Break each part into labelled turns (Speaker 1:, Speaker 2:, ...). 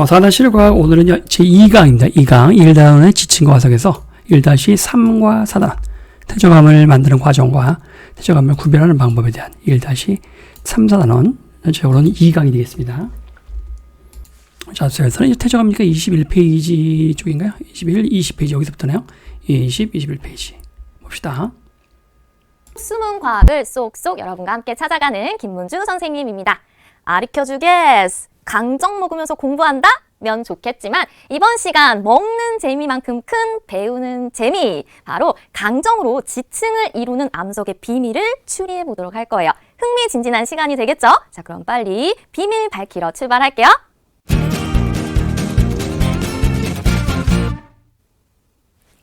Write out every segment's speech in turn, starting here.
Speaker 1: 4-1과학 오늘은요, 제2강입니다. 2강 1단원의 지층과 화석에서 1-3과 4단원 퇴적암을 만드는 과정과 퇴적암을 구별하는 방법에 대한 1-3, 4단원 전체적으로는 2강이 되겠습니다. 자, 그래서는 퇴적암이니까 21페이지 쪽인가요? 21, 20페이지 여기서부터네요. 20, 21페이지 봅시다.
Speaker 2: 숨은 과학을 쏙쏙 여러분과 함께 찾아가는 김문주 선생님입니다. 가르쳐주겠어. 강정 먹으면서 공부한다? 면 좋겠지만 이번 시간 먹는 재미만큼 큰 배우는 재미, 바로 강정으로 지층을 이루는 암석의 비밀을 추리해 보도록 할 거예요. 흥미진진한 시간이 되겠죠? 자, 그럼 빨리 비밀 밝히러 출발할게요.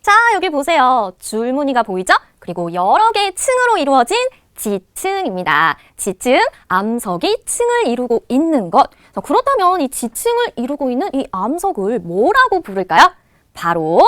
Speaker 2: 자, 여기 보세요. 줄무늬가 보이죠? 그리고 여러 개의 층으로 이루어진 지층입니다. 지층, 암석이 층을 이루고 있는 것. 그렇다면 이 지층을 이루고 있는 이 암석을 뭐라고 부를까요? 바로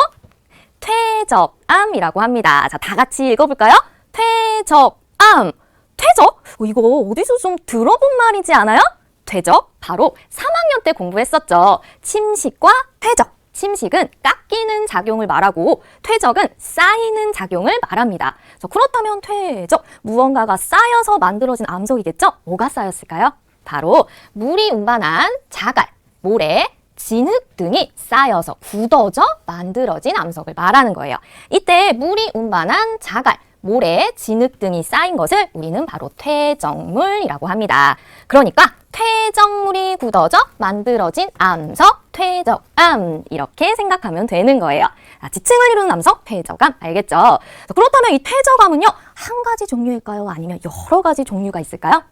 Speaker 2: 퇴적암이라고 합니다. 자, 다 같이 읽어볼까요? 퇴적암. 퇴적? 이거 어디서 좀 들어본 말이지 않아요? 퇴적? 바로 3학년 때 공부했었죠. 침식과 퇴적. 침식은 깎이는 작용을 말하고 퇴적은 쌓이는 작용을 말합니다. 그렇다면 퇴적, 무언가가 쌓여서 만들어진 암석이겠죠? 뭐가 쌓였을까요? 바로 물이 운반한 자갈, 모래, 진흙 등이 쌓여서 굳어져 만들어진 암석을 말하는 거예요. 이때 물이 운반한 자갈, 모래, 진흙 등이 쌓인 것을 우리는 바로 퇴적물이라고 합니다. 그러니까 퇴적물이 굳어져 만들어진 암석, 퇴적암, 이렇게 생각하면 되는 거예요. 지층을 이루는 암석, 퇴적암, 알겠죠? 그렇다면 이 퇴적암은요, 한 가지 종류일까요? 아니면 여러 가지 종류가 있을까요?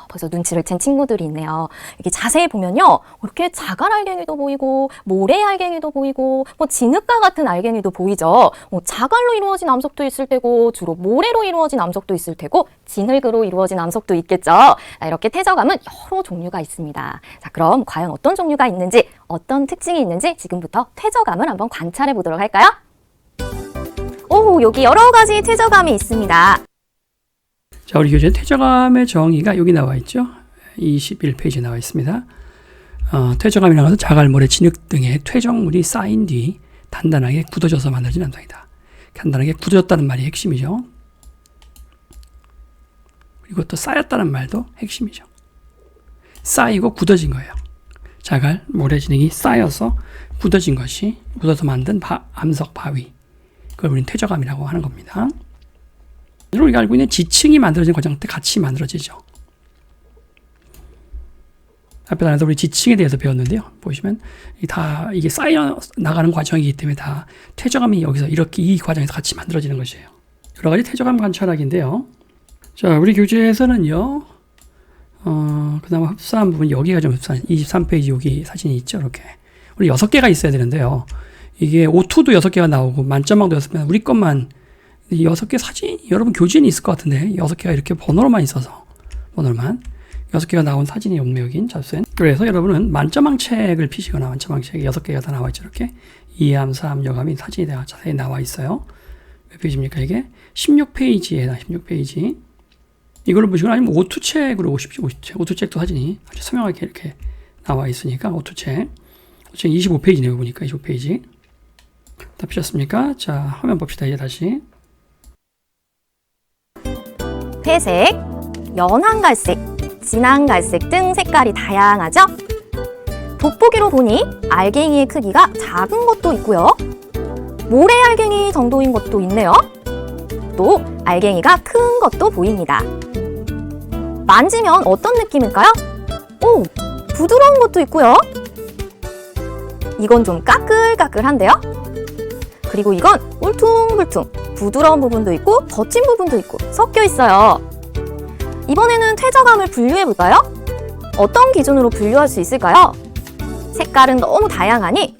Speaker 2: 벌써 눈치를 챈 친구들이 있네요. 이게 자세히 보면요, 이렇게 자갈 알갱이도 보이고 모래 알갱이도 보이고 진흙과 같은 알갱이도 보이죠. 자갈로 이루어진 암석도 있을 테고 주로 모래로 이루어진 암석도 있을 테고 진흙으로 이루어진 암석도 있겠죠. 이렇게 퇴적암은 여러 종류가 있습니다. 자, 그럼 과연 어떤 종류가 있는지, 어떤 특징이 있는지 지금부터 퇴적암을 한번 관찰해 보도록 할까요? 오, 여기 여러 가지 퇴적암이 있습니다.
Speaker 1: 자, 우리 교재 퇴적암의 정의가 여기 나와 있죠. 21페이지에 나와 있습니다. 퇴적암이라는 것은 자갈, 모래, 진흙 등의 퇴적물이 쌓인 뒤 단단하게 굳어져서 만들어진 암석이다. 단단하게 굳어졌다는 말이 핵심이죠. 그리고 또 쌓였다는 말도 핵심이죠. 쌓이고 굳어진 거예요. 자갈, 모래, 진흙이 쌓여서 굳어진 것이, 굳어서 만든 암석, 바위. 그걸 우리는 퇴적암이라고 하는 겁니다. 우리가 알고 있는 지층이 만들어진 과정 때 같이 만들어지죠. 앞에 단에서 우리 지층에 대해서 배웠는데요. 보시면 다 이게 쌓여 나가는 과정이기 때문에 다 퇴적암이 여기서 이렇게 이 과정에서 같이 만들어지는 것이에요. 여러 가지 퇴적암 관찰학인데요. 자, 우리 교재에서는요, 그나마 흡사한 부분, 여기가 좀 흡사한 23페이지 여기 사진이 있죠. 이렇게 우리 6개가 있어야 되는데요. 이게 O2도 6개가 나오고 만점망도 6개가, 우리 것만 6개 사진, 여러분 교재는 있을 것 같은데 6개가 이렇게 번호로만 있어서, 번호로만 6개가 나온 사진이 없네요. 여긴 잡수엔. 그래서 여러분은 만점망 책을 피시거나, 만점망 책에 6개가 다 나와 있죠. 이렇게 2함, 4함, 여함이 사진이 자세히 나와 있어요. 몇 페이지입니까 이게? 16페이지에 16페이지. 이걸로 보시거나 아니면 O2 책으로 오십시오. O2 책도 사진이 아주 선명하게 이렇게 나와 있으니까 O2 책. O2 책 25페이지네요. 보니까 25페이지. 다 피셨습니까? 자, 화면 봅시다. 이제 다시.
Speaker 2: 회색, 연한 갈색, 진한 갈색 등 색깔이 다양하죠? 돋보기로 보니 알갱이의 크기가 작은 것도 있고요. 모래 알갱이 정도인 것도 있네요. 또 알갱이가 큰 것도 보입니다. 만지면 어떤 느낌일까요? 오, 부드러운 것도 있고요. 이건 좀 까끌까끌한데요? 그리고 이건 울퉁불퉁, 부드러운 부분도 있고 거친 부분도 있고 섞여 있어요. 이번에는 퇴적암을 분류해 볼까요? 어떤 기준으로 분류할 수 있을까요? 색깔은 너무 다양하니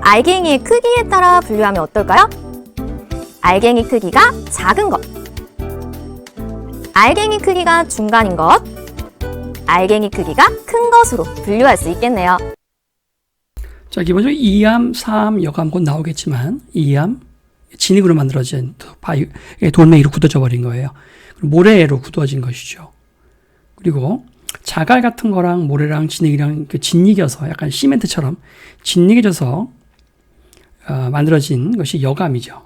Speaker 2: 알갱이의 크기에 따라 분류하면 어떨까요? 알갱이 크기가 작은 것, 알갱이 크기가 중간인 것, 알갱이 크기가 큰 것으로 분류할 수 있겠네요.
Speaker 1: 자, 기본적으로 2함, 4함, 여함 곧 나오겠지만 2함, 진흙으로 만들어진 돌멩이로 굳어져 버린 거예요. 모래로 굳어진 것이죠. 그리고 자갈 같은 거랑 모래랑 진흙이랑 짓이겨서 약간 시멘트처럼 짓이겨져서 만들어진 것이 여감이죠.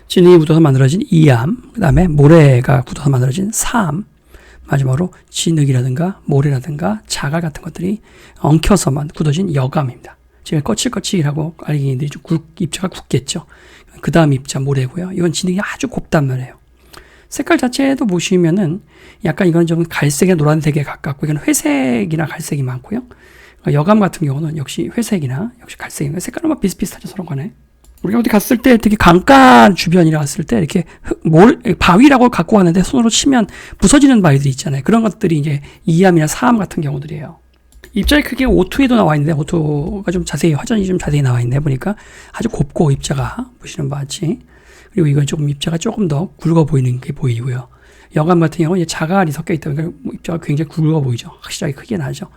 Speaker 1: 진흙이 묻어서 만들어진 이암, 그 다음에 모래가 굳어서 만들어진 사암, 마지막으로 진흙이라든가 모래라든가 자갈 같은 것들이 엉켜서만 굳어진 여감입니다. 제일 거칠거칠하고 알갱이들이 좀 입자가 굵겠죠. 그 다음 입자 모래고요. 이건 진흙이 아주 곱단 말이에요. 색깔 자체도 보시면은 약간 이건 좀 갈색에 노란색에 가깝고 이건 회색이나 갈색이 많고요. 여감 같은 경우는 역시 회색이나 역시 갈색인가 색깔은 뭐 비슷비슷하죠. 서로 간에. 우리가 어디 갔을 때 특히 강가 주변이라 갔을 때 이렇게 바위라고 갖고 가는데 손으로 치면 부서지는 바위들이 있잖아요. 그런 것들이 이제 이암이나 사암 같은 경우들이에요. 입자의 크기가 O2에도 나와 있는데 O2가 좀 자세히 화전이 좀 자세히 나와 있네 보니까 아주 곱고 입자가 보시는 바와 같이 그리고 이건 조금 입자가 조금 더 굵어 보이는 게 보이고요. 여감 같은 경우는 자갈이 섞여 있다 보니까 입자가 굉장히 굵어 보이죠. 확실하게 크게 나죠.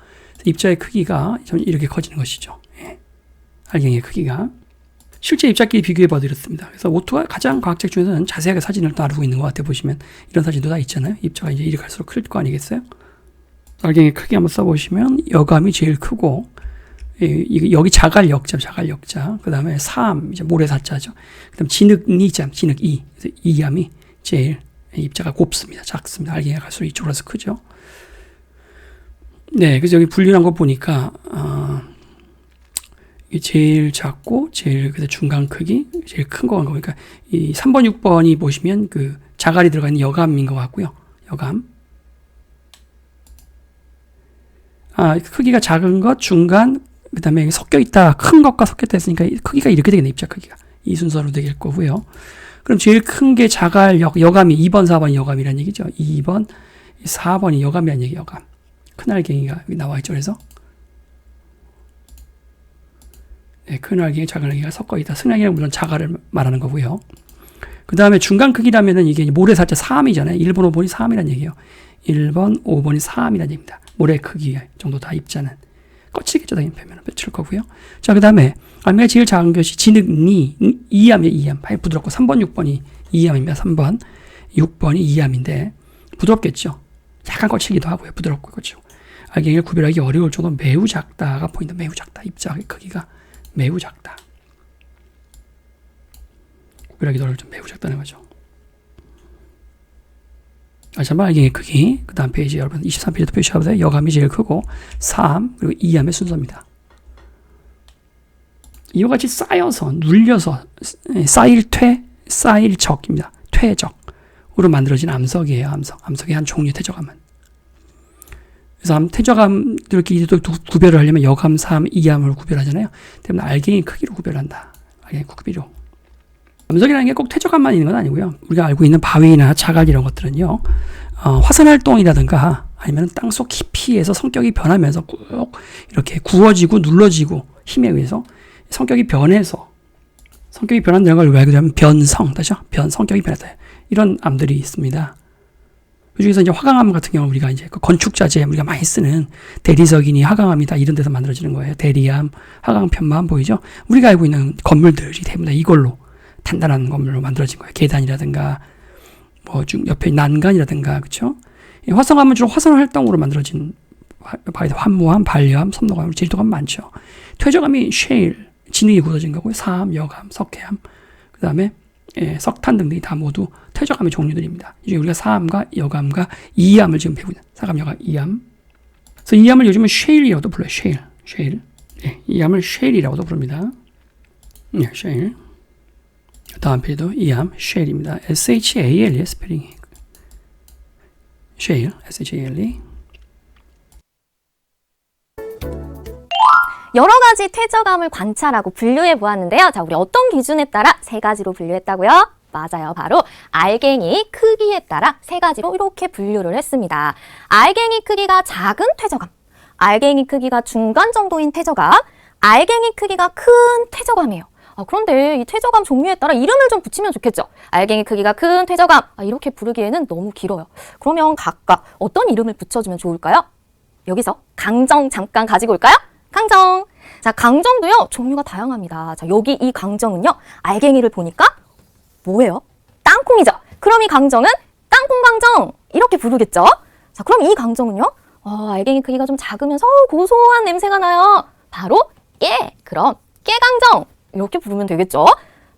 Speaker 1: 입자의 크기가 좀 이렇게 커지는 것이죠. 예. 알갱이의 크기가. 실제 입자끼리 비교해봐도 이렇습니다. 그래서 O2가 가장 과학책 중에서는 자세하게 사진을 다루고 있는 것 같아요. 보시면 이런 사진도 다 있잖아요. 입자가 이제 이렇게 갈수록 클 거 아니겠어요? 알갱이 크기 한번 써보시면 여감이 제일 크고 여기 자갈 역자, 그 다음에 사암, 이제 모래사자죠. 그 다음 진흙 니잠, 진흙 이, 그래서 이암이 제일 입자가 곱습니다. 작습니다. 알갱이가 갈수록 이쪽으로 해서 크죠. 네, 그래서 여기 분류한 거 보니까 이게 제일 작고 제일 그래서 중간 크기, 제일 큰 거 보니까 이 3번, 6번이 보시면 그 자갈이 들어가 있는 여감인 것 같고요. 여감. 크기가 작은 것, 중간, 그 다음에 섞여 있다, 큰 것과 섞여 있다 했으니까 크기가 이렇게 되겠네, 입자 크기가. 이 순서로 되길 거고요. 그럼 제일 큰 게 자갈, 여감이 2번, 4번이 여감이라는 얘기죠. 2번, 4번이 여감이라는 얘기, 여감. 큰 알갱이가 여기 나와 있죠. 그래서 네, 큰 알갱이, 작은 알갱이가 섞어 있다. 승알갱이는 물론 자갈을 말하는 거고요. 그 다음에 중간 크기라면은 이게 모래사자 3이잖아요. 1번, 5번이 3이라는 얘기예요. 1번, 5번이 3이라는 얘기입니다. 모래 크기 정도 다 입자는. 거치겠죠. 당연히 표면은 펼칠 거고요. 자, 그 다음에 알맹이가 제일 작은 것이 진흙, 이암이에요. 이암. 바위 부드럽고 3번, 6번이 이암입니다. 3번, 6번이 이암인데 부드럽겠죠. 약간 거치기도 하고요. 부드럽고 거치고. 알갱이를 구별하기 어려울 정도로 매우 작다가 포인트. 매우 작다. 입자 크기가 매우 작다. 구별하기 어려울 정도로 매우 작다는 거죠. 다시 한번 알갱이 크기, 그 다음 페이지 여러분 23페이지도 표시하보세요. 여감이 제일 크고 3, 그리고 2암의 순서입니다. 이와 같이 쌓여서 눌려서 쌓일퇴, 쌓일적입니다. 퇴적으로 만들어진 암석이에요. 암석의 한 종류 태적암은. 그래서 태적암들끼리도 구별을 하려면 여감, 3, 2암을 구별하잖아요. 때문에 알갱이 크기로 구별한다. 알갱이 크기로. 암석이라는 게 꼭 태적암만 있는 건 아니고요. 우리가 알고 있는 바위나 자갈 이런 것들은요. 화산 활동이라든가 아니면 땅속 깊이에서 성격이 변하면서 꾹 이렇게 구워지고 눌러지고 힘에 의해서 성격이 변해서 성격이 변한다는 걸 왜 알게 되면 변성, 성격이 변했다. 이런 암들이 있습니다. 그 중에서 이제 화강암 같은 경우 우리가 이제 그 건축자재 우리가 많이 쓰는 대리석이니 화강암이다 이런 데서 만들어지는 거예요. 대리암, 화강편만 보이죠? 우리가 알고 있는 건물들이 대부분 이걸로 단단한 건물로 만들어진 거예요. 계단이라든가 옆에 난간이라든가 그렇죠? 화성암은 주로 화산 활동으로 만들어진 환모암, 반려암, 섬노암, 제주도암 많죠. 퇴적암이 쉐일, 진흙이 굳어진 거고요. 사암, 여감, 석회암, 그 다음에 석탄 등등이 다 모두 퇴적암의 종류들입니다. 이 중에 우리가 사암과 여감과 이암을 지금 배우는 사감, 여감, 이암. 그래서 이암을 요즘은 쉐일이라고도 불러요. 쉐일. 네, 이암을 쉐일이라고도 부릅니다. 네, 쉐일. 다음 페이지도 이암 쉐일입니다. SHAL의 스페링이 쉐일, SHALE.
Speaker 2: 여러 가지 퇴적암을 관찰하고 분류해 보았는데요. 자, 우리 어떤 기준에 따라 세 가지로 분류했다고요? 맞아요. 바로 알갱이 크기에 따라 세 가지로 이렇게 분류를 했습니다. 알갱이 크기가 작은 퇴적암, 알갱이 크기가 중간 정도인 퇴적암, 알갱이 크기가 큰 퇴적암이에요. 그런데 이 퇴적암 종류에 따라 이름을 좀 붙이면 좋겠죠. 알갱이 크기가 큰 퇴적암. 이렇게 부르기에는 너무 길어요. 그러면 각각 어떤 이름을 붙여주면 좋을까요? 여기서 강정 잠깐 가지고 올까요? 강정. 자, 강정도요, 종류가 다양합니다. 자, 여기 이 강정은요, 알갱이를 보니까 뭐예요? 땅콩이죠. 그럼 이 강정은 땅콩 강정. 이렇게 부르겠죠. 자, 그럼 이 강정은요, 알갱이 크기가 좀 작으면서 고소한 냄새가 나요. 바로 그럼 깨강정 이렇게 부르면 되겠죠.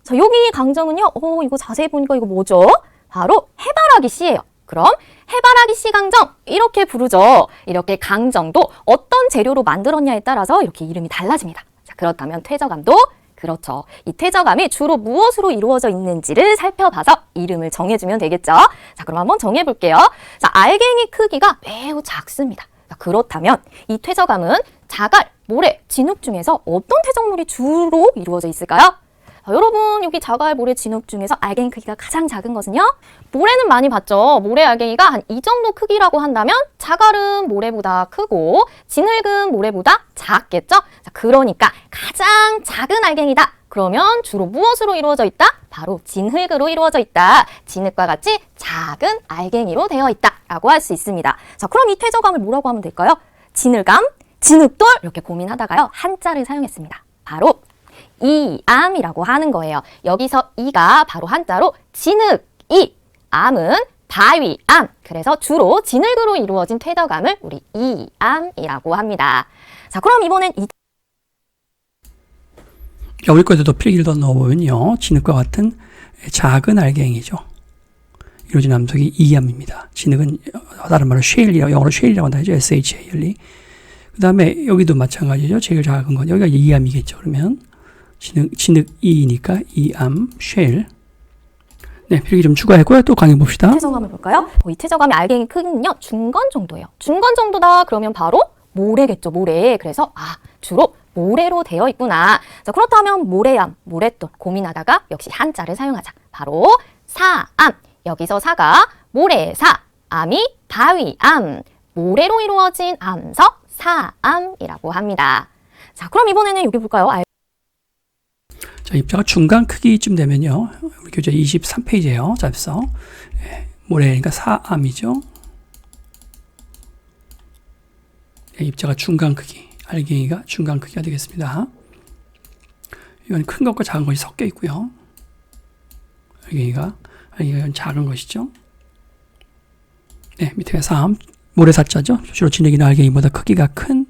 Speaker 2: 자, 여기 강정은요. 이거 자세히 보니까 이거 뭐죠? 바로 해바라기 씨예요. 그럼 해바라기 씨 강정 이렇게 부르죠. 이렇게 강정도 어떤 재료로 만들었냐에 따라서 이렇게 이름이 달라집니다. 자, 그렇다면 퇴저감도 그렇죠. 이 퇴저감이 주로 무엇으로 이루어져 있는지를 살펴봐서 이름을 정해주면 되겠죠. 자, 그럼 한번 정해볼게요. 자, 알갱이 크기가 매우 작습니다. 자, 그렇다면 이 퇴저감은 자갈, 모래, 진흙 중에서 어떤 퇴적물이 주로 이루어져 있을까요? 자, 여러분 여기 자갈, 모래, 진흙 중에서 알갱이 크기가 가장 작은 것은요? 모래는 많이 봤죠. 모래 알갱이가 한 이 정도 크기라고 한다면 자갈은 모래보다 크고 진흙은 모래보다 작겠죠? 자, 그러니까 가장 작은 알갱이다. 그러면 주로 무엇으로 이루어져 있다? 바로 진흙으로 이루어져 있다. 진흙과 같이 작은 알갱이로 되어 있다라고 할 수 있습니다. 자, 그럼 이 퇴저감을 뭐라고 하면 될까요? 진흙감, 진흙돌 이렇게 고민하다가요. 한자를 사용했습니다. 바로 이암이라고 하는 거예요. 여기서 이가 바로 한자로 진흙이, 암은 바위암. 그래서 주로 진흙으로 이루어진 퇴저감을 우리 이암이라고 합니다. 자, 그럼 이번엔
Speaker 1: 여기 거에도 필기를 더 넣어보면요. 진흙과 같은 작은 알갱이죠. 이루어진 암석이 이암입니다. 진흙은 다른 말로 쉐일이라고, 영어로 쉐일이라고 한다 하죠. SHAL이. 그 다음에 여기도 마찬가지죠. 제일 작은 건 여기가 이암이겠죠. 그러면 진흙 이니까 이암, 쉐일. 네, 필기 좀 추가했고요. 또 강의 봅시다.
Speaker 2: 퇴저감을 볼까요? 이 퇴저감의 알갱이 크기는요. 중간 정도예요. 중간 정도다 그러면 바로 모래겠죠. 모래. 그래서 주로 모래로 되어 있구나. 자, 그렇다면 모래암, 모래돌 고민하다가 역시 한자를 사용하자. 바로 사암. 여기서 사가 모래사, 암이 바위암. 모래로 이루어진 암석 사암이라고 합니다. 자, 그럼 이번에는 여기 볼까요?
Speaker 1: 자, 입자가 중간 크기쯤 되면요. 우리 교재 23페이지예요. 잡서. 모래니까 사암이죠. 입자가 중간 크기, 알갱이가 중간 크기가 되겠습니다. 이건 큰 것과 작은 것이 섞여 있고요. 알갱이가 작은 것이죠. 네, 밑에 사암, 모래사자죠. 주로 진흙이나 알갱이보다 크기가 큰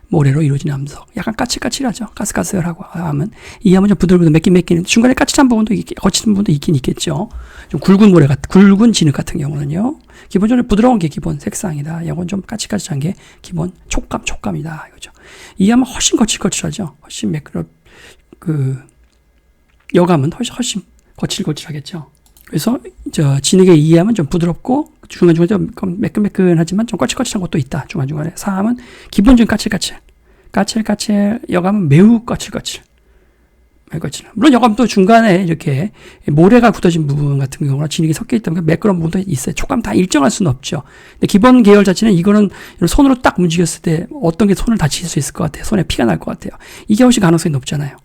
Speaker 1: 모래로 이루어진 암석. 약간 까칠까칠하죠. 가스가스하고 암은. 이 암은 좀 부들부들 맺긴 중간에 까칠한 부분도 거친 부분도 있긴 있겠죠. 좀 굵은 굵은 진흙 같은 경우는요. 기본적으로 부드러운 게 기본 색상이다. 이건 좀 까칠까칠한 게 기본 촉감이다. 이거죠. 이 암은 훨씬 거칠거칠하죠. 훨씬 매끄럽 여감은 훨씬 거칠거칠하겠죠. 그래서 진흙의 이 암은 좀 부드럽고 중간중간에 좀 매끈매끈하지만 좀 거칠거칠한 것도 있다. 중간중간에. 사암은 기본적인 까칠까칠. 여감은 매우 거칠거칠. 물론 여감도 중간에 이렇게 모래가 굳어진 부분 같은 경우나 진흙이 섞여 있다 보니까 매끄러운 부분도 있어요. 촉감 다 일정할 수는 없죠. 근데 기본 계열 자체는 이거는 손으로 딱 움직였을 때 어떤 게 손을 다칠 수 있을 것 같아요. 손에 피가 날 것 같아요. 이게 훨씬 가능성이 높잖아요.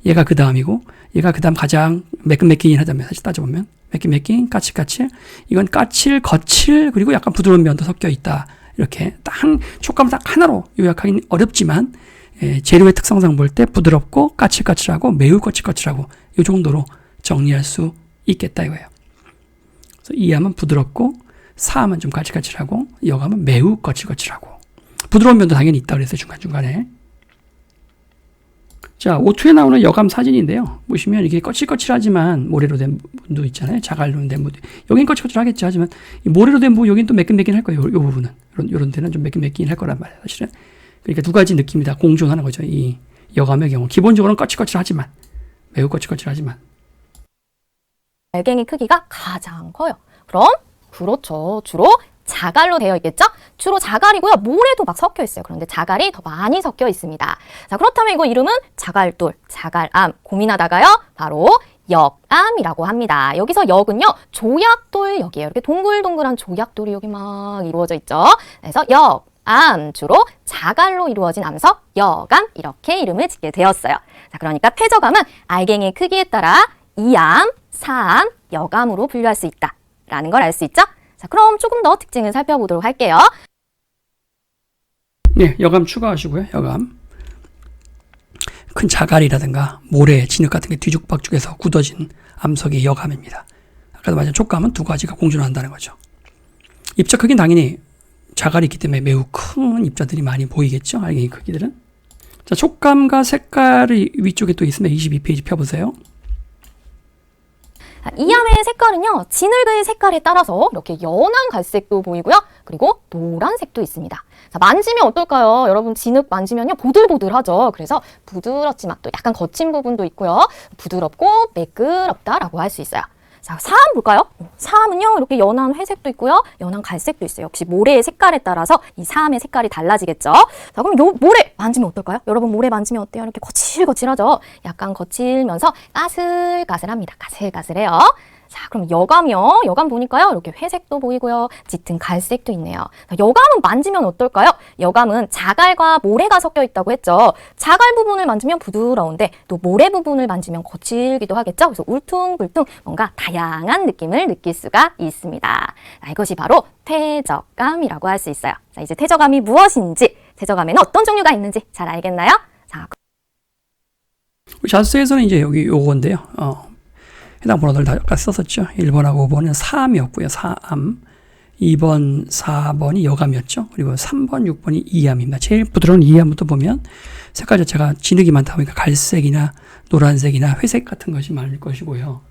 Speaker 1: 얘가 그 다음이고, 얘가 그 다음 가장 매끈매끈 하다면 사실 따져보면 매끈매끈, 까칠까칠. 이건 까칠, 거칠, 그리고 약간 부드러운 면도 섞여 있다. 이렇게 딱 촉감을 딱 하나로 요약하기는 어렵지만 재료의 특성상 볼 때 부드럽고 까칠까칠하고 매우 거칠거칠하고 이 정도로 정리할 수 있겠다 이거예요. 그래서 이암은 부드럽고 사암은 좀 까칠까칠하고 여감은 매우 거칠거칠하고 부드러운 면도 당연히 있다 그랬어요. 중간중간에. 자, O2에 나오는 여감 사진인데요. 보시면 이게 거칠거칠하지만 모래로 된 부분도 있잖아요. 자갈로 된 부분. 여긴 거칠거칠하겠죠. 하지만 이 모래로 된 부분 여긴 또 매끈매끈 할 거예요. 이 부분은. 이런 데는 좀 매끈매끈 할 거란 말이에요. 사실은. 그러니까 두 가지 느낌이 다 공존하는 거죠. 이 여감의 경우. 기본적으로는 거칠거칠하지만 매우 거칠거칠하지만
Speaker 2: 알갱이 크기가 가장 커요. 그럼 그렇죠. 주로 자갈로 되어 있겠죠? 주로 자갈이고요. 모래도 막 섞여 있어요. 그런데 자갈이 더 많이 섞여 있습니다. 자, 그렇다면 이거 이름은 자갈돌, 자갈암 고민하다가요. 바로 역암이라고 합니다. 여기서 역은요. 조약돌 역이에요. 이렇게 동글동글한 조약돌이 여기 막 이루어져 있죠. 그래서 역암 주로 자갈로 이루어진 암석 역암 이렇게 이름을 짓게 되었어요. 자, 그러니까 퇴저감은 알갱이의 크기에 따라 이암, 사암, 역암으로 분류할 수 있다라는 걸 알 수 있죠? 자, 그럼 조금 더 특징을 살펴보도록 할게요.
Speaker 1: 네, 여감 추가하시고요. 여감. 큰 자갈이라든가 모래, 진흙 같은 게 뒤죽박죽해서 굳어진 암석이 여감입니다. 아까도 말한 촉감은 두 가지가 공존한다는 거죠. 입자 크기는 당연히 자갈이 있기 때문에 매우 큰 입자들이 많이 보이겠죠. 알갱이 크기들은. 자, 촉감과 색깔이 위쪽에 또 있으면 22페이지 펴보세요.
Speaker 2: 이암의 색깔은요, 진흙의 색깔에 따라서 이렇게 연한 갈색도 보이고요. 그리고 노란색도 있습니다. 자, 만지면 어떨까요? 여러분, 진흙 만지면요, 보들보들하죠. 그래서 부드럽지만 또 약간 거친 부분도 있고요. 부드럽고 매끄럽다라고 할 수 있어요. 자, 사암 볼까요? 사암은요, 이렇게 연한 회색도 있고요. 연한 갈색도 있어요. 역시 모래의 색깔에 따라서 이 사암의 색깔이 달라지겠죠. 자, 그럼 요 모래 만지면 어떨까요? 여러분, 모래 만지면 어때요? 이렇게 거칠거칠하죠? 약간 거칠면서 까슬까슬합니다. 까슬까슬해요. 자, 그럼 여감이요. 여감 보니까요, 이렇게 회색도 보이고요. 짙은 갈색도 있네요. 자, 여감은 만지면 어떨까요? 여감은 자갈과 모래가 섞여 있다고 했죠. 자갈 부분을 만지면 부드러운데 또 모래 부분을 만지면 거칠기도 하겠죠. 그래서 울퉁불퉁 뭔가 다양한 느낌을 느낄 수가 있습니다. 자, 이것이 바로 퇴적감이라고 할 수 있어요. 자, 이제 퇴적감이 무엇인지, 퇴적감에는 어떤 종류가 있는지 잘 알겠나요? 자,
Speaker 1: 자수에서는 이제 여기 요건데요. 해당 번호들 다 아까 썼었죠. 1번하고 5번은 사암이었고요. 사암. 2번, 4번이 여감이었죠. 그리고 3번, 6번이 이암입니다. 제일 부드러운 이암부터 보면 색깔 자체가 진흙이 많다 보니까 갈색이나 노란색이나 회색 같은 것이 많을 것이고요.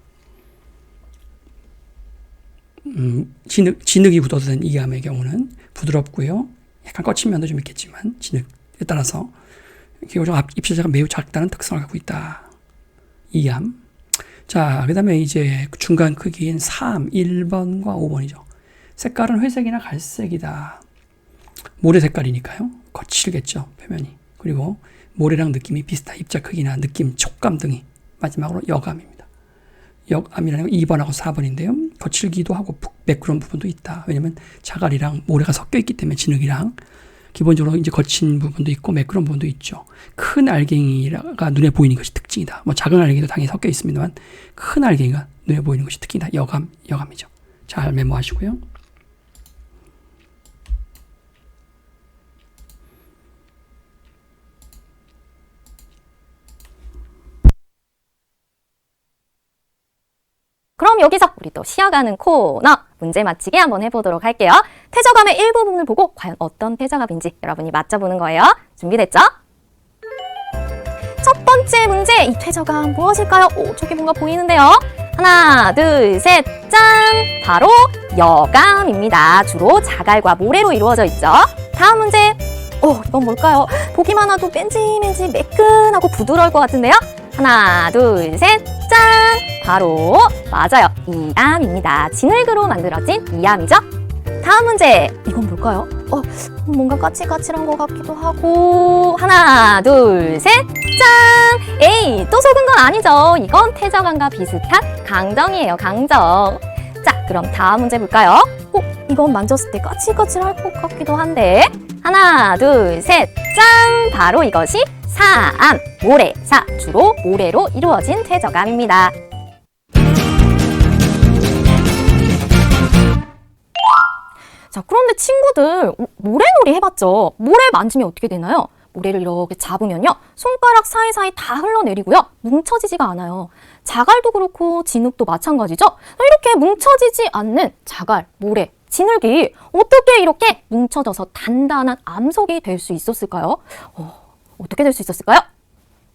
Speaker 1: 진흙이 굳어서 된 이암의 경우는 부드럽고요. 약간 거친 면도 좀 있겠지만 진흙에 따라서 기본적으로 입자가 매우 작다는 특성을 갖고 있다. 이암. 자, 그 다음에 이제 중간 크기인 3, 1번과 5번이죠. 색깔은 회색이나 갈색이다. 모래 색깔이니까요. 거칠겠죠, 표면이. 그리고 모래랑 느낌이 비슷한 입자 크기나 느낌, 촉감 등이. 마지막으로 여감입니다. 여감이라는 건 2번하고 4번인데요. 거칠기도 하고 매끄러운 부분도 있다. 왜냐면 자갈이랑 모래가 섞여 있기 때문에 진흙이랑 기본적으로 이제 거친 부분도 있고 매끄러운 부분도 있죠. 큰 알갱이가 눈에 보이는 것이 특징이다. 뭐 작은 알갱이도 당연히 섞여 있습니다만 큰 알갱이가 눈에 보이는 것이 특징이다. 여감이죠. 잘 메모하시고요.
Speaker 2: 그럼 여기서 우리 또 쉬어가는 코너 문제 맞히기 한번 해보도록 할게요. 퇴적감의 일부분을 보고 과연 어떤 퇴적감인지 여러분이 맞춰보는 거예요. 준비됐죠? 첫 번째 문제, 이 퇴적감 무엇일까요? 오, 저기 뭔가 보이는데요. 하나, 둘, 셋, 짠! 바로 여감입니다. 주로 자갈과 모래로 이루어져 있죠. 다음 문제, 이건 뭘까요? 보기만 해도 맨지맨지 매끈하고 부드러울 것 같은데요. 하나, 둘, 셋, 짠! 바로 맞아요. 이암입니다. 진흙으로 만들어진 이암이죠. 다음 문제, 이건 뭘까요? 뭔가 까칠까칠한 것 같기도 하고. 하나, 둘, 셋, 짠! 에이, 또 속은 건 아니죠. 이건 퇴적감과 비슷한 강정이에요. 강정. 자, 그럼 다음 문제 볼까요? 이건 만졌을 때 까칠까칠할 것 같기도 한데. 하나, 둘, 셋, 짠! 바로 이것이 사암, 모래사, 주로 모래로 이루어진 퇴적감입니다. 자, 그런데 친구들, 모래놀이 해봤죠? 모래 만지면 어떻게 되나요? 모래를 이렇게 잡으면요, 손가락 사이사이 다 흘러내리고요, 뭉쳐지지가 않아요. 자갈도 그렇고 진흙도 마찬가지죠? 이렇게 뭉쳐지지 않는 자갈, 모래, 진흙이 어떻게 이렇게 뭉쳐져서 단단한 암석이 될 수 있었을까요? 어떻게 될 수 있었을까요?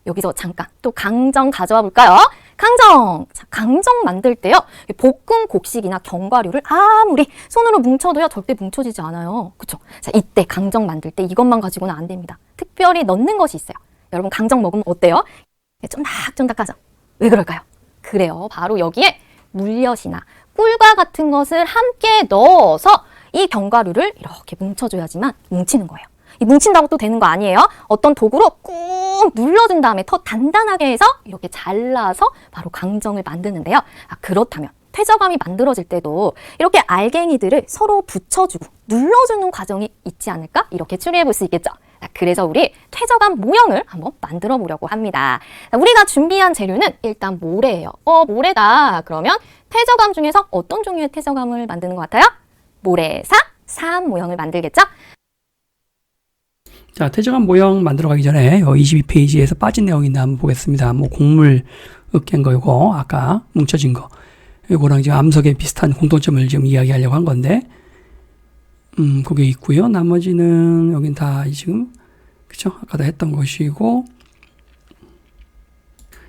Speaker 2: 여기서 잠깐 또 강정 가져와 볼까요? 강정! 자, 강정 만들 때요, 볶은 곡식이나 견과류를 아무리 손으로 뭉쳐도요, 절대 뭉쳐지지 않아요. 그쵸? 자, 이때 강정 만들 때 이것만 가지고는 안 됩니다. 특별히 넣는 것이 있어요. 여러분, 강정 먹으면 어때요? 쫀득쫀득하죠? 왜 그럴까요? 그래요. 바로 여기에 물엿이나 꿀과 같은 것을 함께 넣어서 이 견과류를 이렇게 뭉쳐줘야지만 뭉치는 거예요. 이 뭉친다고 또 되는 거 아니에요. 어떤 도구로 꾹 눌러준 다음에 더 단단하게 해서 이렇게 잘라서 바로 강정을 만드는데요. 그렇다면 퇴적감이 만들어질 때도 이렇게 알갱이들을 서로 붙여주고 눌러주는 과정이 있지 않을까? 이렇게 추리해 볼 수 있겠죠. 그래서 우리 퇴적감 모형을 한번 만들어 보려고 합니다. 우리가 준비한 재료는 일단 모래예요. 모래다. 그러면 퇴적감 중에서 어떤 종류의 퇴적감을 만드는 것 같아요? 모래사, 사암 모형을 만들겠죠?
Speaker 1: 자, 퇴적감 모형 만들어 가기 전에 22페이지에서 빠진 내용이 있나 한번 보겠습니다. 뭐 곡물 으깬 거 요거 아까 뭉쳐진 거 요거랑 지금 암석에 비슷한 공통점을 지금 이야기하려고 한 건데 그게 있고요. 나머지는 여긴 다 지금 그쵸? 아까 다 했던 것이고.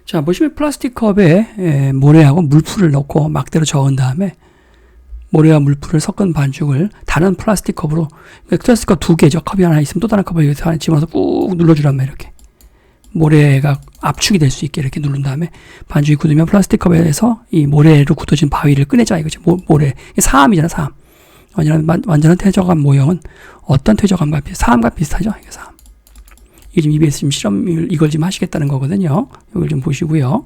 Speaker 1: 자, 보시면 플라스틱 컵에 모래하고 물풀을 넣고 막대로 저은 다음에 모래와 물풀을 섞은 반죽을 다른 플라스틱 컵으로, 플라스틱 컵 2개죠. 컵이 하나 있으면 또 다른 컵을 여기서 하나 집어넣어서 꾹 눌러주란 말이에요. 이렇게. 모래가 압축이 될 수 있게 이렇게 누른 다음에 반죽이 굳으면 플라스틱 컵에서 이 모래로 굳어진 바위를 꺼내자 이거지. 모래. 사암이잖아, 사암. 완전한 퇴적암 모형은 어떤 퇴적암과 사암과 비슷하죠? 이게 사암. 이게 지금 EBS 지금 실험을 이걸 지금 하시겠다는 거거든요. 이걸 좀 보시고요.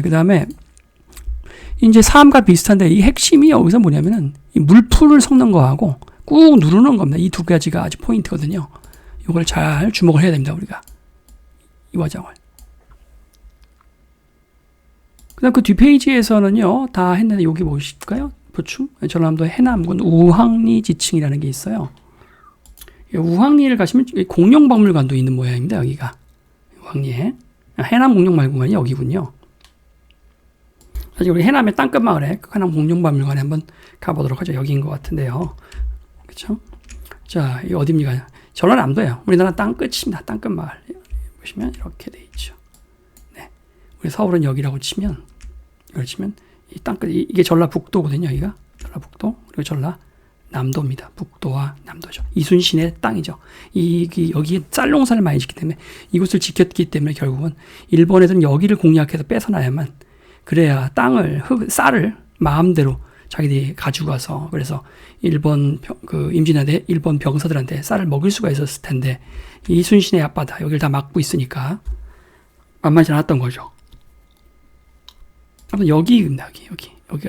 Speaker 1: 그 다음에 이제 사암과 비슷한데 이 핵심이 여기서 뭐냐면은 이 물풀을 섞는 거하고 꾹 누르는 겁니다. 이 두 가지가 아주 포인트거든요. 이걸 잘 주목을 해야 됩니다, 우리가. 이 과정을. 그 다음 그 뒷페이지에서는요, 다 했는데 여기 보실까요? 보충? 전라남도 해남군 우황리 지층이라는 게 있어요. 우황리를 가시면 공룡박물관도 있는 모양입니다, 여기가. 우황리에. 해남 공룡박물관이 여기군요. 사실 우리 해남의 땅끝마을에 해남 공룡박물관에 한번 가보도록 하죠. 여기인 것 같은데요. 그쵸? 자, 이 어디입니까? 전라남도예요. 우리나라 땅끝입니다. 땅끝마을. 보시면 이렇게 돼 있죠. 네. 우리 서울은 여기라고 치면, 이 땅끝, 이게 전라북도거든요, 여기가. 전라북도, 그리고 전라남도입니다. 북도와 남도죠. 이순신의 땅이죠. 여기에 쌀 농사를 많이 짓기 때문에, 이곳을 지켰기 때문에 결국은 일본에서는 여기를 공략해서 뺏어놔야만, 그래야 쌀을 마음대로 자기들이 가지고 가서, 그래서 일본 임진왜란때 일본 병사들한테 쌀을 먹일 수가 있었을 텐데, 이순신의 앞바다, 여기를 다 막고 있으니까, 만만치 않았던 거죠. 아무튼 여기가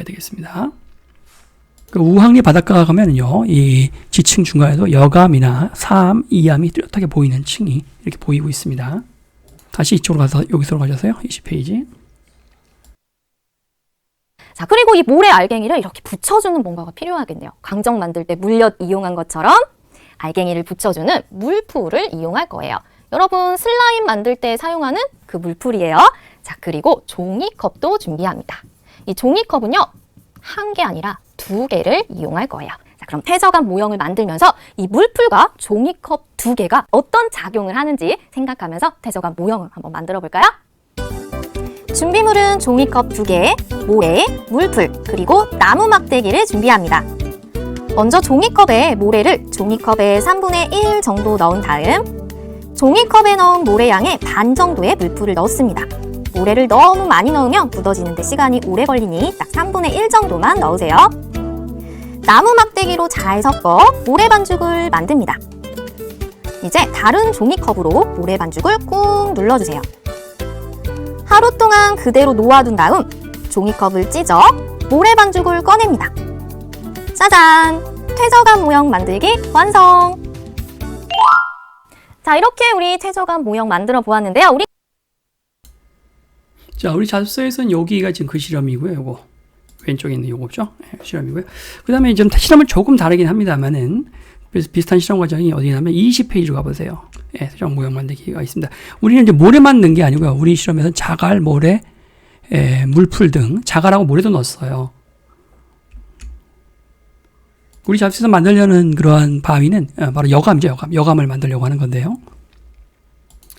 Speaker 1: 되겠습니다. 그 우황리 바닷가 가면은요, 이 지층 중간에도 여감이나 사암, 이암이 뚜렷하게 보이는 층이 이렇게 보이고 있습니다. 다시 이쪽으로 가서, 여기서 가셔서요, 20페이지.
Speaker 2: 자, 그리고 이 모래 알갱이를 이렇게 붙여주는 뭔가가 필요하겠네요. 강정 만들 때 물엿 이용한 것처럼 알갱이를 붙여주는 물풀을 이용할 거예요. 여러분 슬라임 만들 때 사용하는 그 물풀이에요. 자, 그리고 종이컵도 준비합니다. 이 종이컵은요, 한 개 아니라 2개를 이용할 거예요. 자, 그럼 퇴적암 모형을 만들면서 이 물풀과 종이컵 2개가 어떤 작용을 하는지 생각하면서 퇴적암 모형을 한번 만들어 볼까요? 준비물은 종이컵 2개, 모래, 물풀, 그리고 나무 막대기를 준비합니다. 먼저 종이컵에 모래를 종이컵의 3분의 1 정도 넣은 다음 종이컵에 넣은 모래 양의 반 정도의 물풀을 넣습니다. 모래를 너무 많이 넣으면 묻어지는데 시간이 오래 걸리니 딱 3분의 1 정도만 넣으세요. 나무 막대기로 잘 섞어 모래 반죽을 만듭니다. 이제 다른 종이컵으로 모래 반죽을 꾹 눌러주세요. 하루 동안 그대로 놓아둔 다음 종이컵을 찢어 모래 반죽을 꺼냅니다. 짜잔! 퇴적암 모형 만들기 완성! 자, 이렇게 우리 퇴적암 모형 만들어 보았는데요.
Speaker 1: 우리 자습서에서는 여기가 지금 그 실험이고요. 요거 왼쪽에 있는 요거죠. 네, 실험이고요. 그 다음에 좀 실험은 조금 다르긴 합니다만은 비슷한 실험 과정이 어디냐면 20페이지로 가보세요. 예, 퇴적암 모형 만들기가 있습니다. 우리는 이제 모래만 넣은 게 아니고요. 우리 실험에서는 자갈, 모래, 물풀 등 자갈하고 모래도 넣었어요. 우리 잡지에서 만들려는 그러한 바위는 바로 여감이죠. 여감을 만들려고 하는 건데요.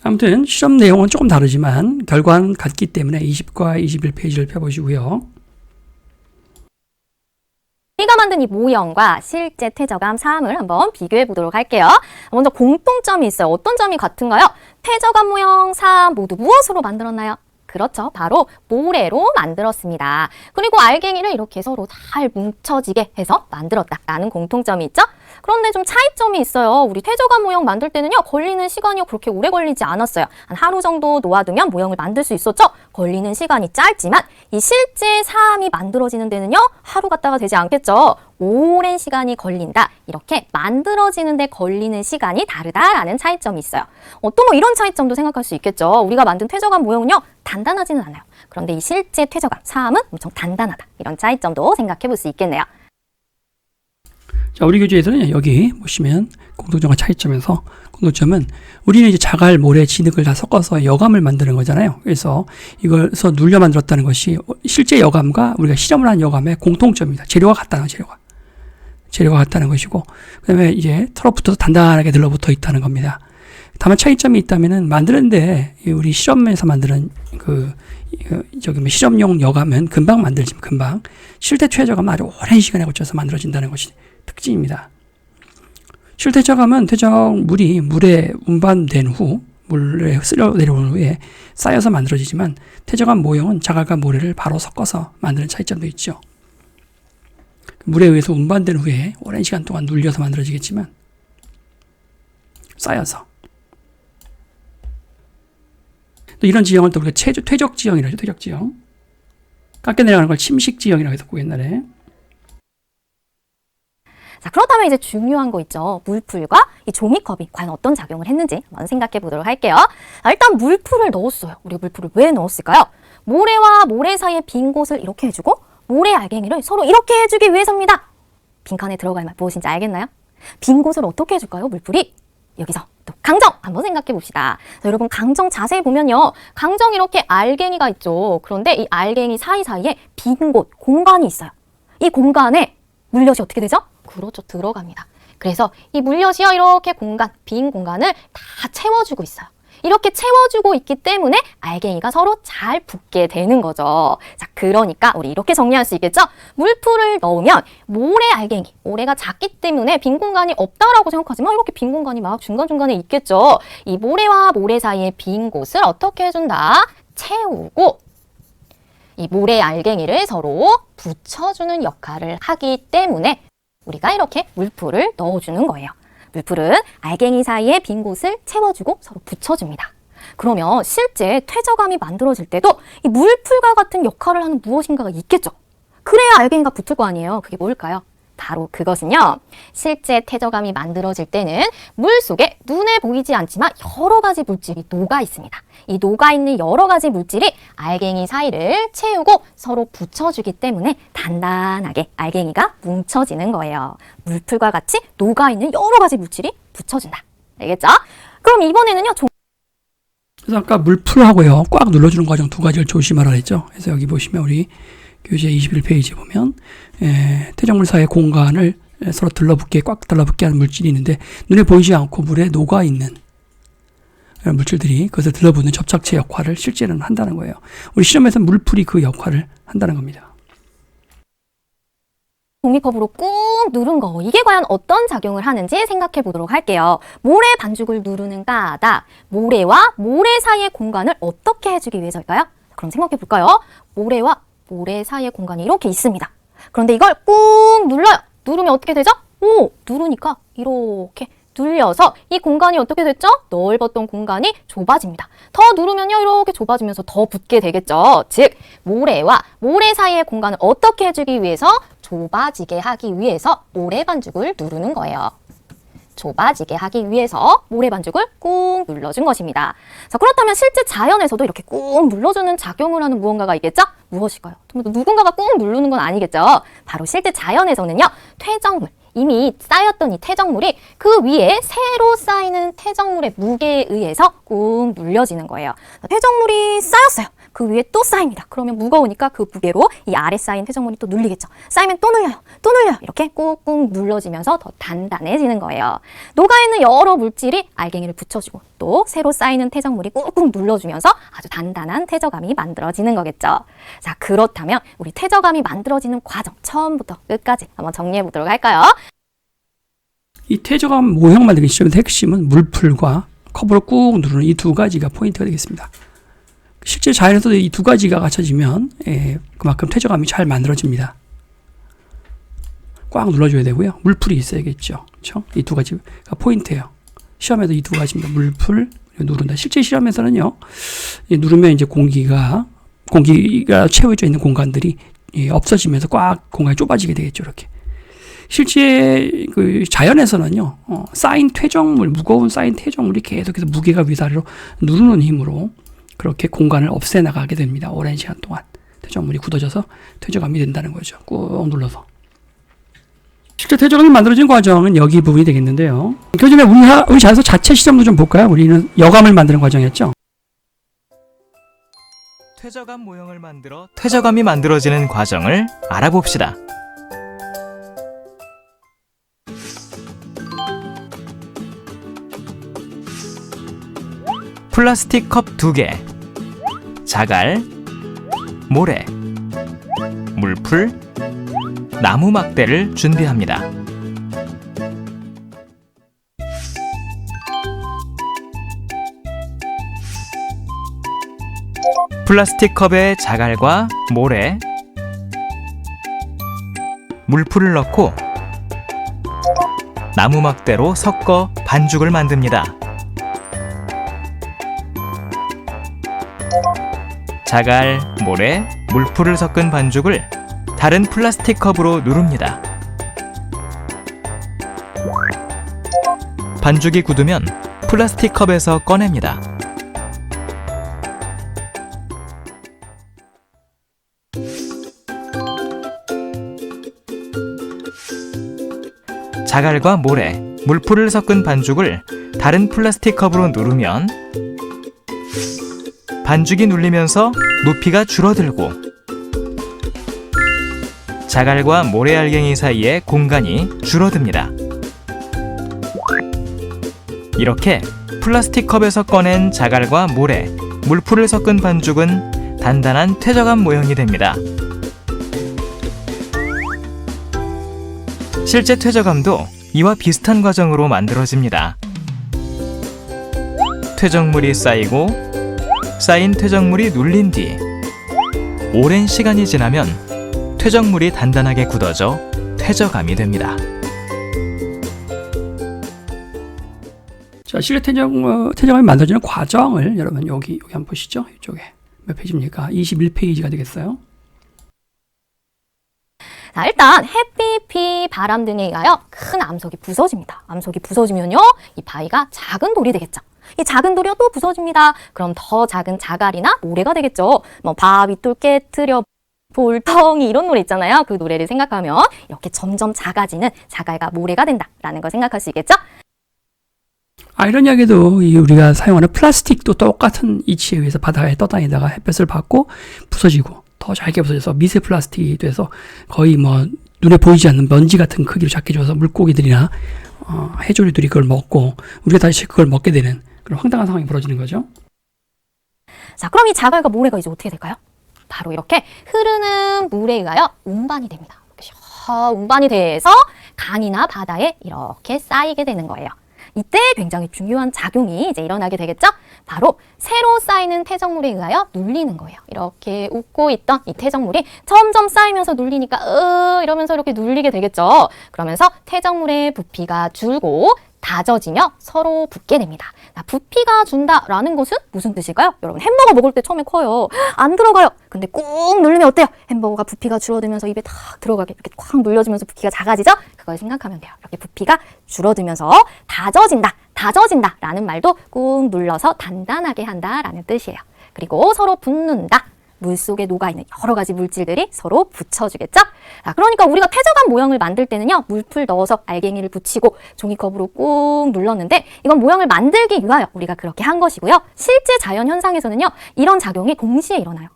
Speaker 1: 아무튼 실험 내용은 조금 다르지만 결과는 같기 때문에 20과 21페이지를 펴보시고요.
Speaker 2: 우리가 만든 이 모형과 실제 퇴적암 사암을 한번 비교해 보도록 할게요. 먼저 공통점이 있어요. 어떤 점이 같은가요? 퇴적암 모형, 사암 모두 무엇으로 만들었나요? 그렇죠. 바로 모래로 만들었습니다. 그리고 알갱이를 이렇게 서로 잘 뭉쳐지게 해서 만들었다라는 공통점이 있죠. 그런데 좀 차이점이 있어요. 우리 퇴적암 모형 만들 때는요, 걸리는 시간이 그렇게 오래 걸리지 않았어요. 한 하루 정도 놓아두면 모형을 만들 수 있었죠. 걸리는 시간이 짧지만 이 실제 사암이 만들어지는 데는요, 하루 갔다가 되지 않겠죠. 오랜 시간이 걸린다. 이렇게 만들어지는데 걸리는 시간이 다르다라는 차이점이 있어요. 또 뭐 이런 차이점도 생각할 수 있겠죠. 우리가 만든 퇴적암 모형은요, 단단하지는 않아요. 그런데 이 실제 퇴적암, 사암은 엄청 단단하다. 이런 차이점도 생각해 볼 수 있겠네요.
Speaker 1: 자, 우리 교재에서는 여기 보시면 공통점과 차이점에서 공통점은 우리는 이제 자갈, 모래, 진흙을 다 섞어서 여감을 만드는 거잖아요. 그래서 이걸서 눌려 만들었다는 것이 실제 여감과 우리가 실험을 한 여감의 공통점입니다. 재료가 같다는 재료가. 재료가 같다는 것이고, 그 다음에 이제 털어붙어서 단단하게 들러붙어 있다는 겁니다. 다만 차이점이 있다면은 만드는데 우리 실험에서 만드는 실험용 여감은 금방 만들지만 금방 실태 퇴적감은 아주 오랜 시간에 걸쳐서 만들어진다는 것이 특징입니다. 실태 퇴적감은 퇴적물이 물에 운반된 후 물에 쓸려 내려온 후에 쌓여서 만들어지지만 퇴적감 모형은 자갈과 모래를 바로 섞어서 만드는 차이점도 있죠. 물에 의해서 운반된 후에 오랜 시간 동안 눌려서 만들어지겠지만 쌓여서 또 이런 지형을 또 우리가 퇴적 지형이라고 하죠. 퇴적 지형. 깎여 내려가는 걸 침식 지형이라고 했었고 옛날에.
Speaker 2: 자, 그렇다면 이제 중요한 거 있죠. 물풀과 이 종이컵이 과연 어떤 작용을 했는지 한번 생각해 보도록 할게요. 자, 일단 물풀을 넣었어요. 우리 물풀을 왜 넣었을까요? 모래와 모래 사이의 빈 곳을 이렇게 해주고 모래 알갱이를 서로 이렇게 해주기 위해서입니다. 빈칸에 들어갈 말 무엇인지 알겠나요? 빈 곳을 어떻게 해줄까요? 물풀이? 여기서 또 강정 한번 생각해 봅시다. 자, 여러분 강정 자세히 보면요. 강정 이렇게 알갱이가 있죠. 그런데 이 알갱이 사이사이에 빈 곳, 공간이 있어요. 이 공간에 물엿이 어떻게 되죠? 그렇죠. 들어갑니다. 그래서 이 물엿이요. 이렇게 빈 공간을 다 채워주고 있어요. 이렇게 채워주고 있기 때문에 알갱이가 서로 잘 붙게 되는 거죠. 자, 그러니까 우리 이렇게 정리할 수 있겠죠? 물풀을 넣으면 모래 알갱이, 모래가 작기 때문에 빈 공간이 없다라고 생각하지만 이렇게 빈 공간이 막 중간중간에 있겠죠. 이 모래와 모래 사이의 빈 곳을 어떻게 해준다? 채우고 이 모래 알갱이를 서로 붙여주는 역할을 하기 때문에 우리가 이렇게 물풀을 넣어주는 거예요. 물풀은 알갱이 사이의 빈 곳을 채워주고 서로 붙여줍니다. 그러면 실제 퇴적암이 만들어질 때도 이 물풀과 같은 역할을 하는 무엇인가가 있겠죠. 그래야 알갱이가 붙을 거 아니에요. 그게 뭘까요? 바로 그것은요. 실제 퇴적암이 만들어질 때는 물 속에 눈에 보이지 않지만 여러 가지 물질이 녹아 있습니다. 이 녹아있는 여러 가지 물질이 알갱이 사이를 채우고 서로 붙여주기 때문에 단단하게 알갱이가 뭉쳐지는 거예요. 물풀과 같이 녹아있는 여러 가지 물질이 붙여준다. 알겠죠? 그럼 이번에는요.
Speaker 1: 그래서 아까 물풀하고요. 꽉 눌러주는 과정 두 가지를 조심하라 했죠. 그래서 여기 보시면 우리 교재 21페이지에 보면 퇴적물 사이의 공간을 서로 꽉 들러붙게 하는 물질이 있는데 눈에 보이지 않고 물에 녹아있는 물질들이 그것을 들러붙는 접착체 역할을 실제로는 한다는 거예요. 우리 실험에서 물풀이 그 역할을 한다는 겁니다.
Speaker 2: 종이컵으로 꾹 누른 거 이게 과연 어떤 작용을 하는지 생각해 보도록 할게요. 모래 반죽을 누르는 까닭 모래와 모래 사이의 공간을 어떻게 해주기 위해서일까요? 그럼 생각해 볼까요? 모래와 모래 사이의 공간이 이렇게 있습니다. 그런데 이걸 꾹 눌러요. 누르면 어떻게 되죠? 누르니까 이렇게 눌려서 이 공간이 어떻게 됐죠? 넓었던 공간이 좁아집니다. 더 누르면요 이렇게 좁아지면서 더 붙게 되겠죠. 즉 모래와 모래 사이의 공간을 어떻게 해주기 위해서? 좁아지게 하기 위해서 모래 반죽을 누르는 거예요. 좁아지게 하기 위해서 모래 반죽을 꾹 눌러준 것입니다. 자, 그렇다면 실제 자연에서도 이렇게 꾹 눌러주는 작용을 하는 무언가가 있겠죠? 무엇일까요? 누군가가 꾹 누르는 건 아니겠죠? 바로 실제 자연에서는요, 퇴적물, 이미 쌓였던 이 퇴적물이 그 위에 새로 쌓이는 퇴적물의 무게에 의해서 꾹 눌려지는 거예요. 퇴적물이 쌓였어요. 그 위에 또 쌓입니다. 그러면 무거우니까 그 무게로 이 아래 쌓인 퇴적물이 또 눌리겠죠. 쌓이면 또 눌려요. 또 눌려요. 이렇게 꾹꾹 눌러지면서 더 단단해지는 거예요. 녹아있는 여러 물질이 알갱이를 붙여주고 또 새로 쌓이는 퇴적물이 꾹꾹 눌러주면서 아주 단단한 퇴적암이 만들어지는 거겠죠. 자, 그렇다면 우리 퇴적암이 만들어지는 과정 처음부터 끝까지 한번 정리해 보도록 할까요?
Speaker 1: 이 퇴적암 모형 만들기 시험의 핵심은 물풀과 컵으로 꾹 누르는 이 두 가지가 포인트가 되겠습니다. 실제 자연에서도 이 두 가지가 갖춰지면 그만큼 퇴적암이 잘 만들어집니다. 꽉 눌러줘야 되고요. 물풀이 있어야겠죠. 그렇죠? 이 두 가지가 포인트예요. 시험에도 이 두 가지입니다. 물풀, 누른다. 실제 실험에서는요. 누르면 이제 공기가 채워져 있는 공간들이 없어지면서 꽉 공간이 좁아지게 되겠죠. 이렇게. 실제 그 자연에서는요. 쌓인 퇴적물, 무거운 쌓인 퇴적물이 계속해서 무게가 위아래로 누르는 힘으로 그렇게 공간을 없애 나가게 됩니다. 오랜 시간 동안 퇴적물이 굳어져서 퇴적암이 된다는 거죠. 꾹 눌러서. 실제 퇴적암이 만들어진 과정은 여기 부분이 되겠는데요. 교전에 우리 자연에서 자체 시점도 좀 볼까요? 우리는 여감을 만드는 과정이었죠.
Speaker 3: 퇴적암 모형을 만들어 퇴적암이 만들어지는 과정을 알아봅시다. 플라스틱 컵 2개, 자갈, 모래, 물풀, 나무 막대를 준비합니다. 플라스틱 컵에 자갈과 모래, 물풀을 넣고 나무 막대로 섞어 반죽을 만듭니다. 자갈, 모래, 물풀을 섞은 반죽을 다른 플라스틱 컵으로 누릅니다. 반죽이 굳으면 플라스틱 컵에서 꺼냅니다. 자갈과 모래, 물풀을 섞은 반죽을 다른 플라스틱 컵으로 누르면 반죽이 눌리면서 높이가 줄어들고 자갈과 모래 알갱이 사이의 공간이 줄어듭니다. 이렇게 플라스틱 컵에서 꺼낸 자갈과 모래, 물풀을 섞은 반죽은 단단한 퇴적암 모형이 됩니다. 실제 퇴적암도 이와 비슷한 과정으로 만들어집니다. 퇴적물이 쌓이고 쌓인 퇴적물이 눌린 뒤 오랜 시간이 지나면 퇴적물이 단단하게 굳어져 퇴적암이 됩니다.
Speaker 1: 자, 실내 퇴적암이 만들어지는 과정을 여러분 여기 한번 보시죠. 이쪽에 몇 페이지입니까? 21페이지가 되겠어요.
Speaker 2: 자, 일단 햇빛, 비, 바람 등에 의하여 큰 암석이 부서집니다. 암석이 부서지면요, 이 바위가 작은 돌이 되겠죠. 이 작은 돌이 또 부서집니다. 그럼 더 작은 자갈이나 모래가 되겠죠. 뭐 바위돌 깨트려 볼덩이 이런 노래 있잖아요. 그 노래를 생각하면 이렇게 점점 작아지는 자갈과 모래가 된다라는 걸 생각할 수 있겠죠.
Speaker 1: 아이러니하게도 우리가 사용하는 플라스틱도 똑같은 이치에 의해서 바다에 떠다니다가 햇볕을 받고 부서지고 더 잘게 부서져서 미세 플라스틱이 돼서 거의 뭐 눈에 보이지 않는 먼지 같은 크기로 작게 줘서 물고기들이나 해조류들이 그걸 먹고 우리가 다시 그걸 먹게 되는 그런 황당한 상황이 벌어지는 거죠.
Speaker 2: 자, 그럼 이 자갈과 모래가 이제 어떻게 될까요? 바로 이렇게 흐르는 물에 의하여 운반이 됩니다. 운반이 돼서 강이나 바다에 이렇게 쌓이게 되는 거예요. 이때 굉장히 중요한 작용이 이제 일어나게 되겠죠? 바로 새로 쌓이는 퇴적물에 의하여 눌리는 거예요. 이렇게 웃고 있던 이 퇴적물이 점점 쌓이면서 눌리니까 이러면서 이렇게 눌리게 되겠죠? 그러면서 퇴적물의 부피가 줄고 다져지며 서로 붙게 됩니다. 부피가 준다라는 것은 무슨 뜻일까요? 여러분, 햄버거 먹을 때 처음에 커요. 안 들어가요. 근데 꾹 누르면 어때요? 햄버거가 부피가 줄어들면서 입에 탁 들어가게 이렇게 꽉 눌려지면서 부피가 작아지죠? 그걸 생각하면 돼요. 이렇게 부피가 줄어들면서 다져진다라는 말도 꾹 눌러서 단단하게 한다라는 뜻이에요. 그리고 서로 붙는다. 물속에 녹아있는 여러 가지 물질들이 서로 붙여주겠죠? 그러니까 우리가 퇴적암 모형을 만들 때는요, 물풀 넣어서 알갱이를 붙이고 종이컵으로 꾹 눌렀는데 이건 모형을 만들기 위하여 우리가 그렇게 한 것이고요. 실제 자연 현상에서는요, 이런 작용이 동시에 일어나요.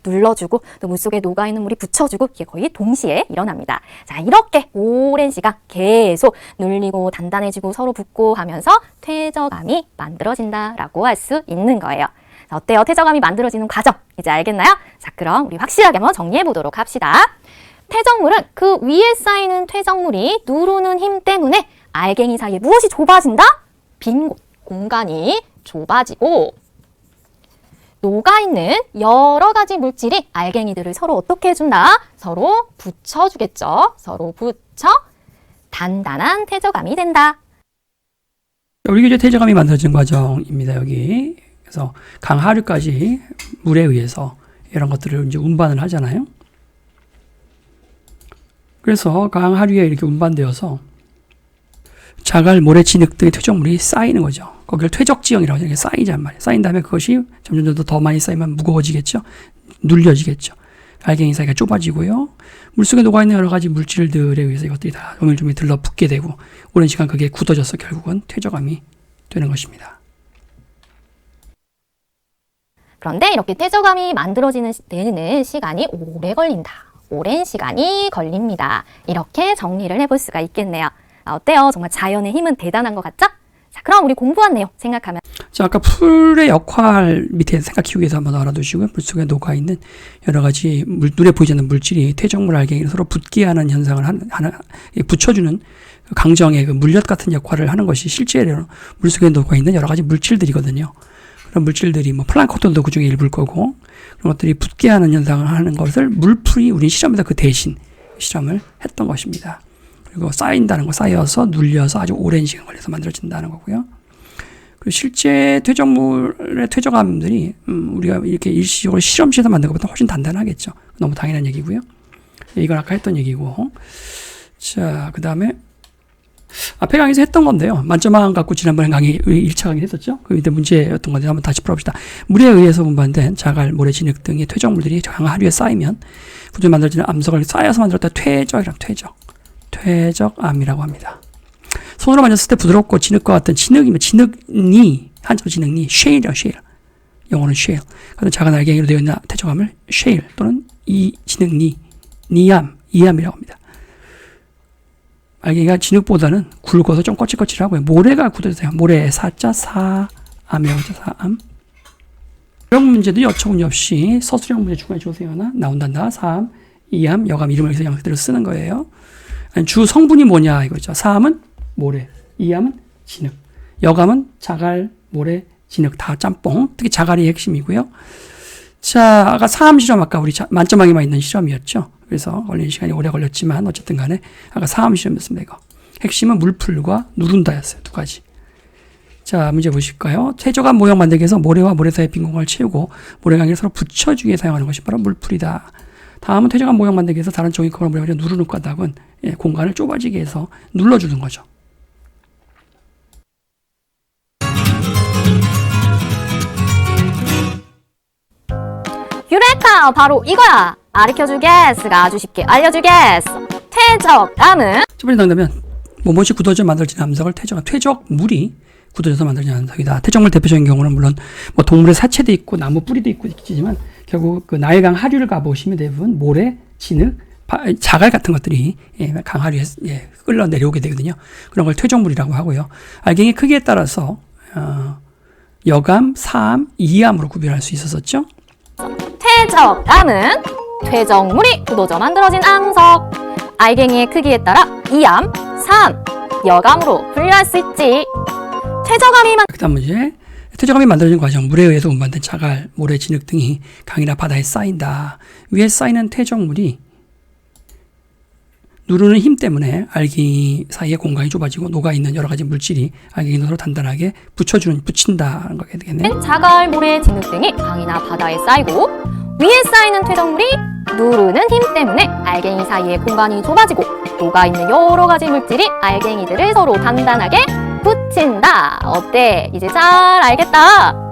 Speaker 2: 눌러주고 또 물속에 녹아있는 물이 붙여주고 이게 거의 동시에 일어납니다. 자, 이렇게 오랜 시간 계속 눌리고 단단해지고 서로 붙고 하면서 퇴적암이 만들어진다라고 할 수 있는 거예요. 자, 어때요? 퇴적암이 만들어지는 과정 이제 알겠나요? 자, 그럼 우리 확실하게 한번 정리해 보도록 합시다. 퇴적물은 그 위에 쌓이는 퇴적물이 누르는 힘 때문에 알갱이 사이에 무엇이 좁아진다? 빈 공간이 좁아지고 녹아있는 여러 가지 물질이 알갱이들을 서로 어떻게 해준다? 서로 붙여주겠죠. 서로 붙여 단단한 퇴적암이 된다.
Speaker 1: 우리 이제 퇴적암이 만들어지는 과정입니다. 여기 그래서 강하류까지 물에 의해서 이런 것들을 이제 운반을 하잖아요. 그래서 강하류에 이렇게 운반되어서 자갈, 모래, 진흙 등의 퇴적물이 쌓이는 거죠. 거기를 퇴적지형이라고 이렇게 쌓이란 말이에요. 쌓인 다음에 그것이 점점 더 많이 쌓이면 무거워지겠죠. 눌려지겠죠. 알갱이 사이가 좁아지고요. 물속에 녹아있는 여러 가지 물질들에 의해서 이것들이 다 조밀조밀 들러붙게 되고 오랜 시간 그게 굳어져서 결국은 퇴적암이 되는 것입니다.
Speaker 2: 그런데 이렇게 퇴적암이 만들어지는 데는 시간이 오래 걸린다. 오랜 시간이 걸립니다. 이렇게 정리를 해볼 수가 있겠네요. 어때요? 정말 자연의 힘은 대단한 것 같죠? 자, 그럼 우리 공부한 내용 생각하면
Speaker 1: 자, 아까 풀의 역할 밑에 생각 키우기 위해서 한번 알아두시고요. 물속에 녹아있는 여러 가지 눈에 보이지 않는 물질이 퇴적물 알갱이를 서로 붙게 하는 현상을 붙여주는 강정의 그 물엿 같은 역할을 하는 것이 실제로 물속에 녹아있는 여러 가지 물질들이거든요. 그런 물질들이 뭐 플랑크톤도 그 중에 일부일 거고, 그런 것들이 붙게 하는 현상을 하는 것을 물풀이 우린 실험에서 그 대신 실험을 했던 것입니다. 그리고 쌓인다는 거, 쌓여서 눌려서 아주 오랜 시간 걸려서 만들어진다는 거고요. 그리고 실제 퇴적물의 퇴적암들이 우리가 이렇게 일시적으로 실험실에서 만든 것보다 훨씬 단단하겠죠. 너무 당연한 얘기고요. 이건 아까 했던 얘기고. 자, 그 다음에 앞에 강의에서 했던 건데요. 만점망 갖고 지난번에 1차 강의 했었죠. 그때 문제였던 건데 한번 다시 풀어봅시다. 물에 의해서 분반된 자갈, 모래, 진흙 등의 퇴적물들이 강하류에 쌓이면 구조에 만들어지는 암석을 쌓여서 만들었다 퇴적암이라고 합니다. 손으로 만졌을 때 부드럽고 진흙과 같은 진흙이면 진흙니, 한자로 진흙니, 쉐일이야, 쉐일. 영어는 쉐일. 같은 작은 알갱이로 되어 있는 퇴적암을 쉐일 또는 진흙니, 이암이라고 합니다. 알갱이가 진흙보다는 굵어서 좀 거칠거칠하고요. 모래가 굳어져요. 모래 사자 사암이라고 하죠. 사암. 이런 문제도 여청은 없이 서술형 문제 중간에 주어서 하나 나온단다. 사암, 이암, 여암 이름을 여기서 그냥 그대로 쓰는 거예요. 아니, 주 성분이 뭐냐 이거죠. 사암은 모래, 이암은 진흙, 여암은 자갈, 모래, 진흙 다 짬뽕. 특히 자갈이 핵심이고요. 자, 아까 사암 실험 아까 우리 만점망에만 있는 실험이었죠. 그래서 걸리는 시간이 오래 걸렸지만 어쨌든 간에 아까 사암 실험이었습니다. 이거. 핵심은 물풀과 누른다였어요. 두 가지. 자, 문제 보실까요? 퇴적암 모형 만들기 위해서 모래와 모래 사이의 빈 공간을 채우고 모래강의를 서로 붙여주기 위해 사용하는 것이 바로 물풀이다. 다음은 퇴적암 모형 만들기 위해서 다른 종이컵으로 모래를 누르는 까닭은 공간을 좁아지게 해서 눌러주는 거죠.
Speaker 2: 유레카 바로 이거야. 가르쳐주겠스가 아주 쉽게 알려주겠어. 퇴적암은
Speaker 1: 첫 번째 정답은 뭐뭐시 굳어져 만들어진 암석을 퇴적물이 굳어져서 만들어진 암석이다. 퇴적물 대표적인 경우는 물론 뭐 동물의 사체도 있고 나무 뿌리도 있고 있지만 결국 그 나일강 하류를 가보시면 대부분 모래, 진흙, 자갈 같은 것들이 강하류에 끌려 내려오게 되거든요. 그런 걸 퇴적물이라고 하고요. 알갱이 크기에 따라서 여암, 사암, 이암으로 구별할 수 있었었죠.
Speaker 2: 퇴적암은 퇴적물이 굳어져 만들어진 암석. 알갱이의 크기에 따라 이암, 사암, 여암으로 분류할 수 있지.
Speaker 1: 그 다음 문제. 퇴적암이 만들어진 과정, 물에 의해서 운반된 자갈, 모래, 진흙 등이 강이나 바다에 쌓인다. 위에 쌓이는 퇴적물이 누르는 힘 때문에 알갱이 사이의 공간이 좁아지고 녹아있는 여러 가지 물질이 알갱이 서로 단단하게 붙인다는 거게 되겠네요.
Speaker 2: 자갈, 모래, 진흙 등이 강이나 바다에 쌓이고 위에 쌓이는 퇴적물이 누르는 힘 때문에 알갱이 사이의 공간이 좁아지고 녹아있는 여러 가지 물질이 알갱이들을 서로 단단하게 붙인다. 어때? 이제 잘 알겠다.